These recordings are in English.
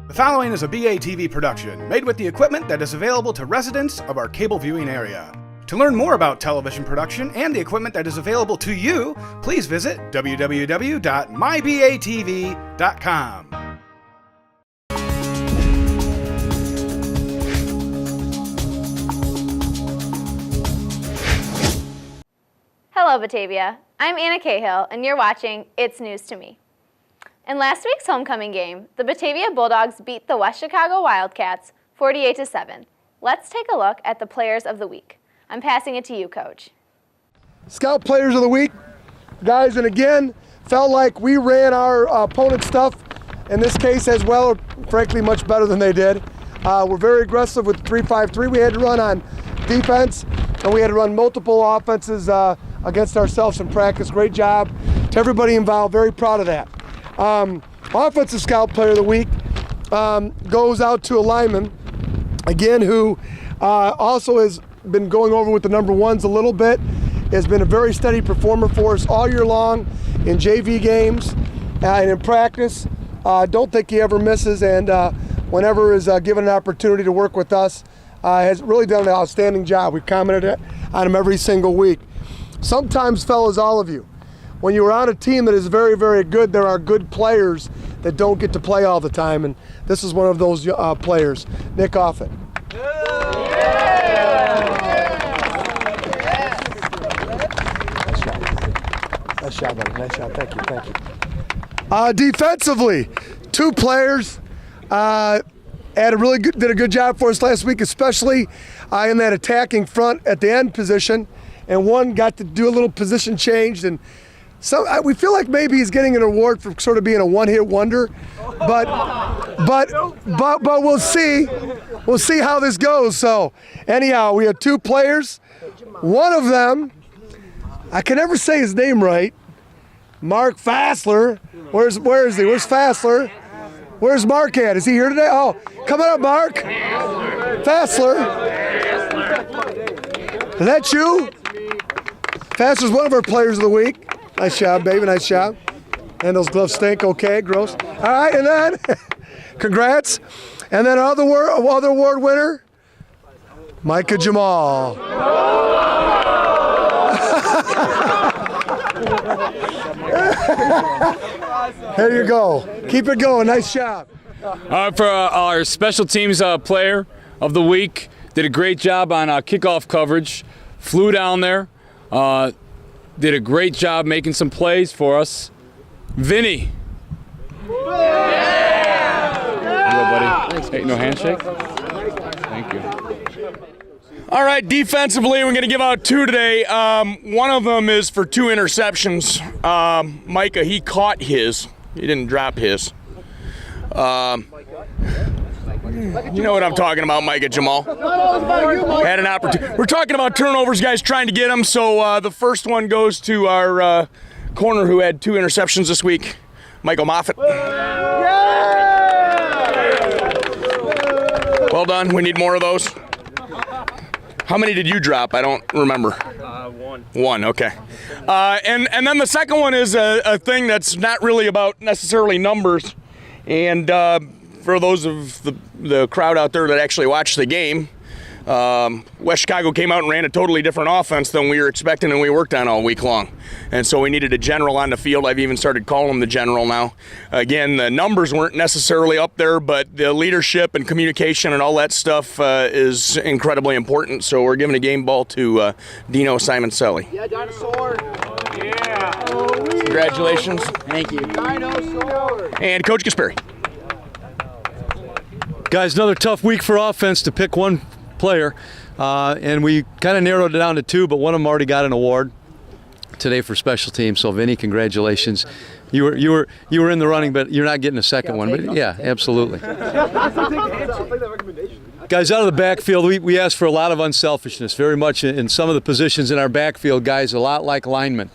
The following is a BATV production, made with the equipment that is available to residents of our cable viewing area. To learn more about television production and the equipment that is available to you, please visit www.mybatv.com. Hello, Batavia. I'm Ana Cahill, and you're watching It's News to Me. In last week's homecoming game, the Batavia Bulldogs beat the West Chicago Wildcats 48-7. Let's take a look at the players of the week. I'm passing it to you, Coach. Scout Players of the Week, guys, and again, felt like we ran our opponent's stuff, in this case as well, or frankly much better than they did. We're very aggressive with 3-5-3. We had to run on defense, and we had to run multiple offenses against ourselves in practice. Great job to everybody involved, very proud of that. Offensive Scout Player of the Week goes out to a lineman, again, who also has been going over with the number ones a little bit, has been a very steady performer for us all year long in JV games and in practice. Don't think he ever misses, and whenever is given an opportunity to work with us, has really done an outstanding job. We've commented on him every single week. Sometimes, fellas, all of you, when you're on a team that is very, very good, there are good players that don't get to play all the time, and this is one of those players. Nick Offit. Nice shot, buddy. Nice shot. Thank you. Defensively, two players did a good job for us last week, especially in that attacking front at the end position, and one got to do a little position change, and so we feel like maybe he's getting an award for sort of being a one-hit wonder, but we'll see. We'll see how this goes. So anyhow, we have two players. One of them, I can never say his name right. Mark Fassler. Where is he? Where's Fassler? Where's Mark at? Is he here today? Oh, come on up, Mark. Fassler. Is that you? Fassler's one of our players of the week. Nice job, baby. Nice job. And those gloves stink. Okay, gross. All right, and then, congrats. And then other award winner, Micah Jamal. There you go. Keep it going. Nice job. For our special teams player of the week, did a great job on kickoff coverage. Flew down there. Did a great job making some plays for us. Vinny. Yeah! Buddy. Hey, no handshake? Thank you. All right, defensively, we're going to give out two today. One of them is for 2 interceptions. Micah, he caught his. He didn't drop his. You know what I'm talking about, Micah Jamal. Had an opportunity. We're talking about turnovers, guys, trying to get them. So the first one goes to our corner who had 2 interceptions this week, Michael Moffitt. Well done. We need more of those. How many did you drop? I don't remember. One, okay. And then the second one is a thing that's not really about necessarily numbers. And for those of the crowd out there that actually watched the game, West Chicago came out and ran a totally different offense than we were expecting and we worked on all week long. And so we needed a general on the field. I've even started calling him the general now. Again, the numbers weren't necessarily up there, but the leadership and communication and all that stuff is incredibly important. So we're giving a game ball to Dino Simoncelli. Yeah, dinosaur. Yeah. Congratulations. Thank you. Dinosaur. And Coach Gasperi. Guys, another tough week for offense to pick one player, and we kind of narrowed it down to 2, but one of them already got an award today for special teams. So Vinny, congratulations. You were in the running, but you're not getting a second one. But yeah, absolutely. Guys, out of the backfield, we asked for a lot of unselfishness, very much in some of the positions in our backfield, guys, a lot like linemen.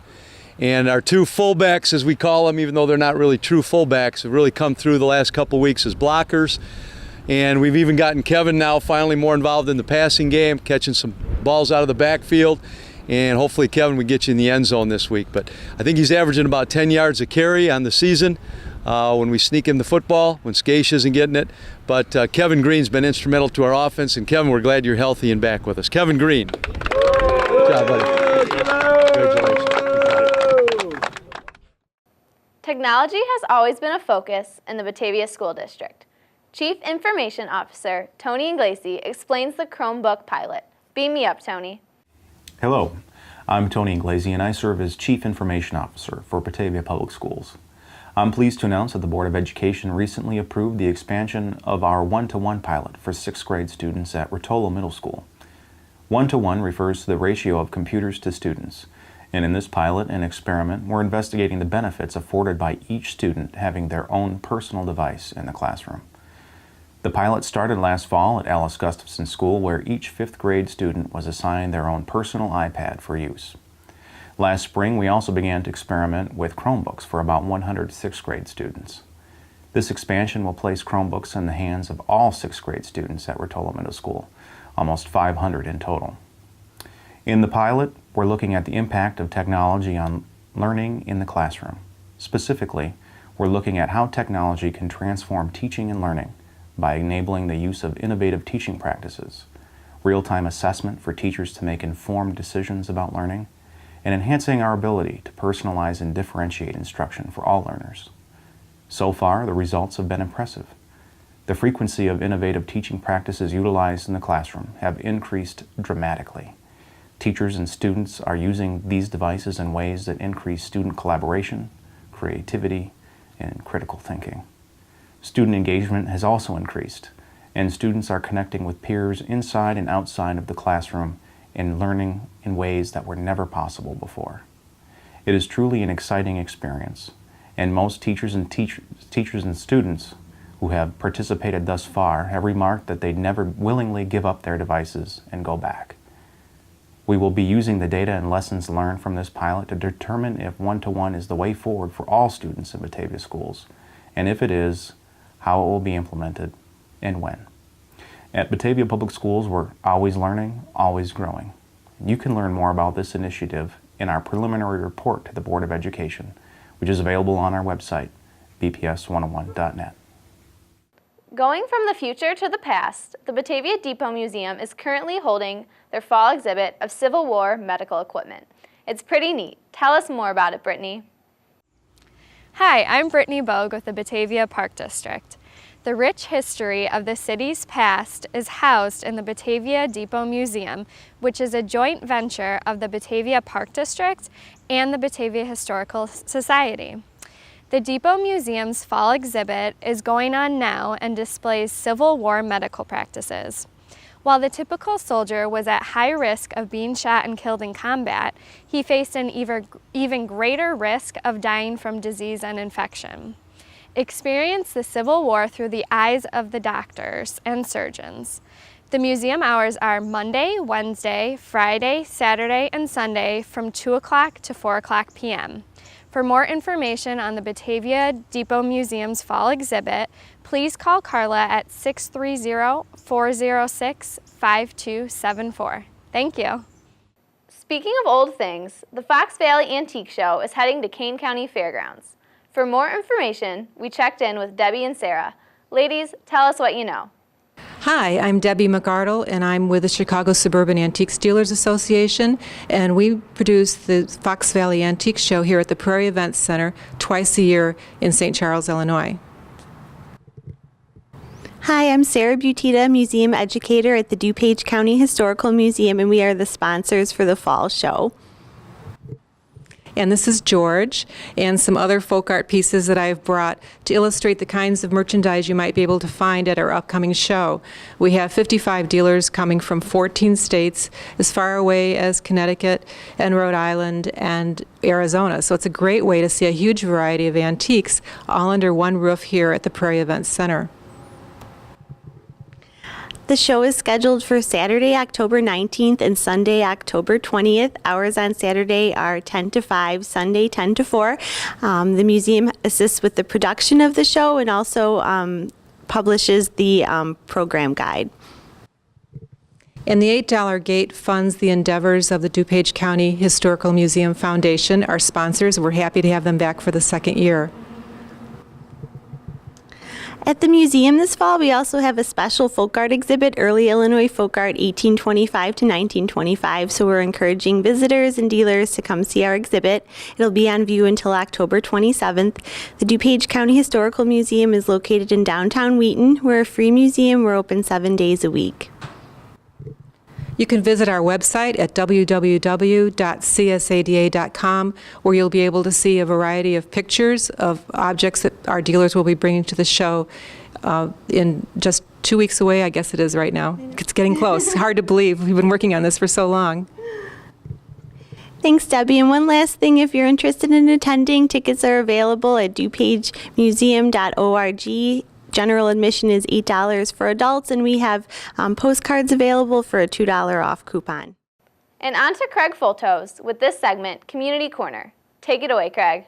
And our 2 fullbacks, as we call them, even though they're not really true fullbacks, have really come through the last couple weeks as blockers. And we've even gotten Kevin now finally more involved in the passing game, catching some balls out of the backfield. And hopefully Kevin would get you in the end zone this week. But I think he's averaging about 10 yards a carry on the season. when we sneak in the football, when Skaish isn't getting it. But Kevin Green's been instrumental to our offense, and Kevin, we're glad you're healthy and back with us. Kevin Green. Good job, buddy. Congratulations. Technology has always been a focus in the Batavia School District. Chief Information Officer Tony Inglesi explains the Chromebook Pilot. Beam me up, Tony. Hello, I'm Tony Inglesi and I serve as Chief Information Officer for Batavia Public Schools. I'm pleased to announce that the Board of Education recently approved the expansion of our one-to-one pilot for 6th grade students at Rotolo Middle School. One-to-one refers to the ratio of computers to students, and in this pilot and experiment, we're investigating the benefits afforded by each student having their own personal device in the classroom. The pilot started last fall at Alice Gustafson School, where each 5th grade student was assigned their own personal iPad for use. Last spring, we also began to experiment with Chromebooks for about 100 6th grade students. This expansion will place Chromebooks in the hands of all 6th grade students at Rotolo Middle School, almost 500 in total. In the pilot, we're looking at the impact of technology on learning in the classroom. Specifically, we're looking at how technology can transform teaching and learning by enabling the use of innovative teaching practices, real-time assessment for teachers to make informed decisions about learning, and enhancing our ability to personalize and differentiate instruction for all learners. So far, the results have been impressive. The frequency of innovative teaching practices utilized in the classroom have increased dramatically. Teachers and students are using these devices in ways that increase student collaboration, creativity, and critical thinking. Student engagement has also increased, and students are connecting with peers inside and outside of the classroom and learning in ways that were never possible before. It is truly an exciting experience, and most teachers and students who have participated thus far have remarked that they'd never willingly give up their devices and go back. We will be using the data and lessons learned from this pilot to determine if one-to-one is the way forward for all students in Batavia schools, and if it is, how it will be implemented, and when. At Batavia Public Schools, we're always learning, always growing. You can learn more about this initiative in our preliminary report to the Board of Education, which is available on our website, bps101.net. Going from the future to the past, the Batavia Depot Museum is currently holding their fall exhibit of Civil War medical equipment. It's pretty neat. Tell us more about it, Brittany. Hi, I'm Brittany Bogue with the Batavia Park District. The rich history of the city's past is housed in the Batavia Depot Museum, which is a joint venture of the Batavia Park District and the Batavia Historical Society. The Depot Museum's fall exhibit is going on now and displays Civil War medical practices. While the typical soldier was at high risk of being shot and killed in combat, he faced an even greater risk of dying from disease and infection. Experience the Civil War through the eyes of the doctors and surgeons. The museum hours are Monday, Wednesday, Friday, Saturday, and Sunday from 2 o'clock to 4 o'clock p.m. For more information on the Batavia Depot Museum's fall exhibit, please call Carla at 630-406-5274. Thank you. Speaking of old things, the Fox Valley Antique Show is heading to Kane County Fairgrounds. For more information, we checked in with Debbie and Sarah. Ladies, tell us what you know. Hi, I'm Debbie McArdle, and I'm with the Chicago Suburban Antiques Dealers Association, and we produce the Fox Valley Antique Show here at the Prairie Events Center twice a year in St. Charles, Illinois. Hi, I'm Sarah Butita, Museum Educator at the DuPage County Historical Museum, and we are the sponsors for the fall show. And this is George, and some other folk art pieces that I've brought to illustrate the kinds of merchandise you might be able to find at our upcoming show. We have 55 dealers coming from 14 states, as far away as Connecticut and Rhode Island and Arizona. So it's a great way to see a huge variety of antiques all under one roof here at the Prairie Events Center. The show is scheduled for Saturday, October 19th and Sunday, October 20th. Hours on Saturday are 10 to 5, Sunday 10 to 4. The museum assists with the production of the show and also publishes the program guide. And the $8 gate funds the endeavors of the DuPage County Historical Museum Foundation, our sponsors. We're happy to have them back for the second year. At the museum this fall, we also have a special folk art exhibit, Early Illinois Folk Art 1825 to 1925, so we're encouraging visitors and dealers to come see our exhibit. It'll be on view until October 27th. The DuPage County Historical Museum is located in downtown Wheaton. We're a free museum. We're open 7 days a week. You can visit our website at www.csada.com, where you'll be able to see a variety of pictures of objects that our dealers will be bringing to the show in just 2 weeks away, I guess it is right now. It's getting close. Hard to believe. We've been working on this for so long. Thanks, Debbie. And one last thing, if you're interested in attending, tickets are available at dupagemuseum.org. General admission is $8 for adults, and we have postcards available for a $2 off coupon. And on to Craig Fultos with this segment, Community Corner. Take it away, Craig.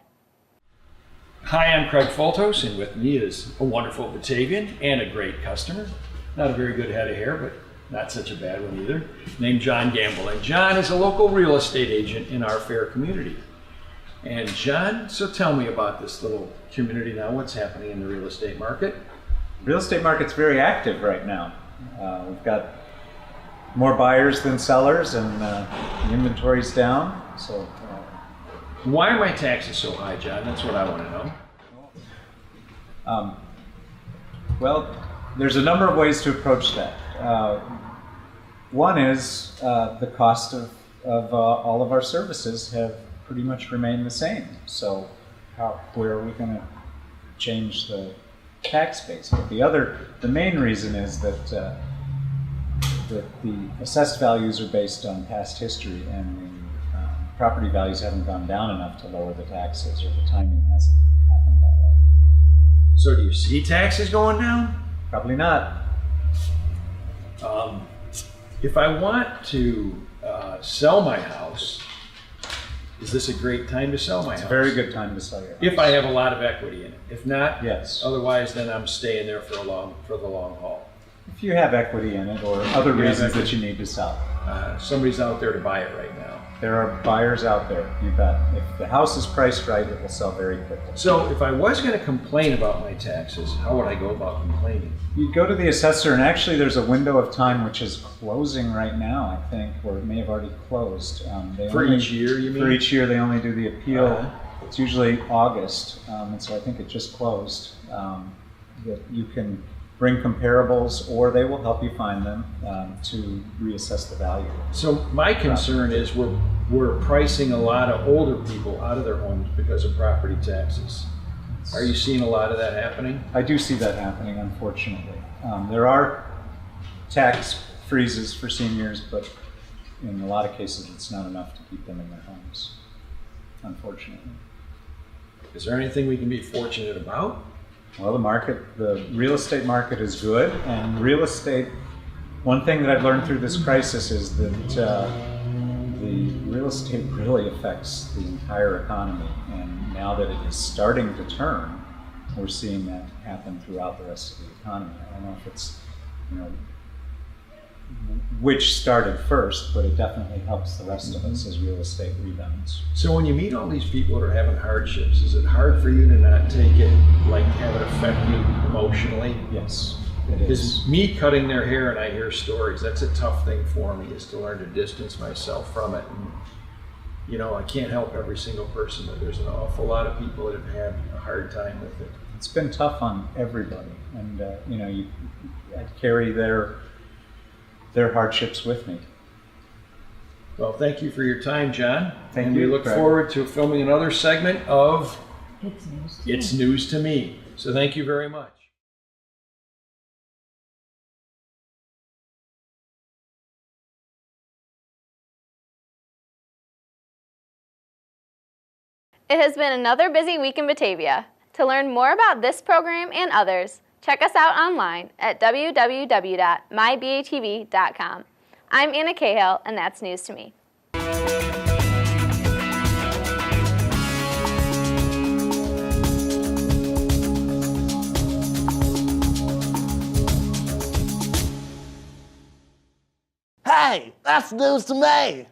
Hi, I'm Craig Fultos, and with me is a wonderful Batavian and a great customer. Not a very good head of hair, but not such a bad one either, named John Gamble. And John is a local real estate agent in our fair community. And John, so tell me about this little community now. What's happening in the real estate market? Real estate market's very active right now. We've got more buyers than sellers, and the inventory's down. So, why are my taxes so high, John? That's what I want to know. Well, there's a number of ways to approach that. One is the cost of all of our services have pretty much remained the same. So, where are we going to change the tax base? But the main reason is that the assessed values are based on past history, and the property values haven't gone down enough to lower the taxes, or the timing hasn't happened that way. So do you see taxes going down? Probably not. If I want to sell my house, is this a great time to sell my house? It's a very good time to sell your house. If I have a lot of equity in it. If not, yes. Otherwise, then I'm staying there for the long haul. If you have equity in it, or other reasons that you need to sell. Somebody's out there to buy it right now. There are buyers out there, you bet. If the house is priced right, it will sell very quickly. So if I was going to complain about my taxes, how would I go about complaining? You'd go to the assessor, and actually there's a window of time which is closing right now, I think, or it may have already closed. Each year, you mean? For each year, they only do the appeal. It's usually August, and so I think it just closed. That you can bring comparables, or they will help you find them to reassess the value. So my concern is we're pricing a lot of older people out of their homes because of property taxes. Are you seeing a lot of that happening? I do see that happening, unfortunately. There are tax freezes for seniors, but in a lot of cases it's not enough to keep them in their homes, unfortunately. Is there anything we can be fortunate about? Well, the real estate market is good, and real estate, one thing that I've learned through this crisis is that the real estate really affects the entire economy, and now that it is starting to turn, we're seeing that happen throughout the rest of the economy. I don't know if it's, which started first, but it definitely helps the rest of us as real estate rebounds. So when you meet all these people that are having hardships, is it hard for you to not take it, like have it affect you emotionally? Yes, it is. Is me cutting their hair and I hear stories, that's a tough thing for me, is to learn to distance myself from it. And, I can't help every single person, but there's an awful lot of people that have had a hard time with it. It's been tough on everybody, and I carry their hardships with me. Well, thank you for your time, John. Thank you. We look forward to filming another segment of It's News to Me. So thank you very much. It has been another busy week in Batavia. To learn more about this program and others, check us out online at www.mybatv.com. I'm Ana Cahill, and that's News to Me. Hey, that's news to me.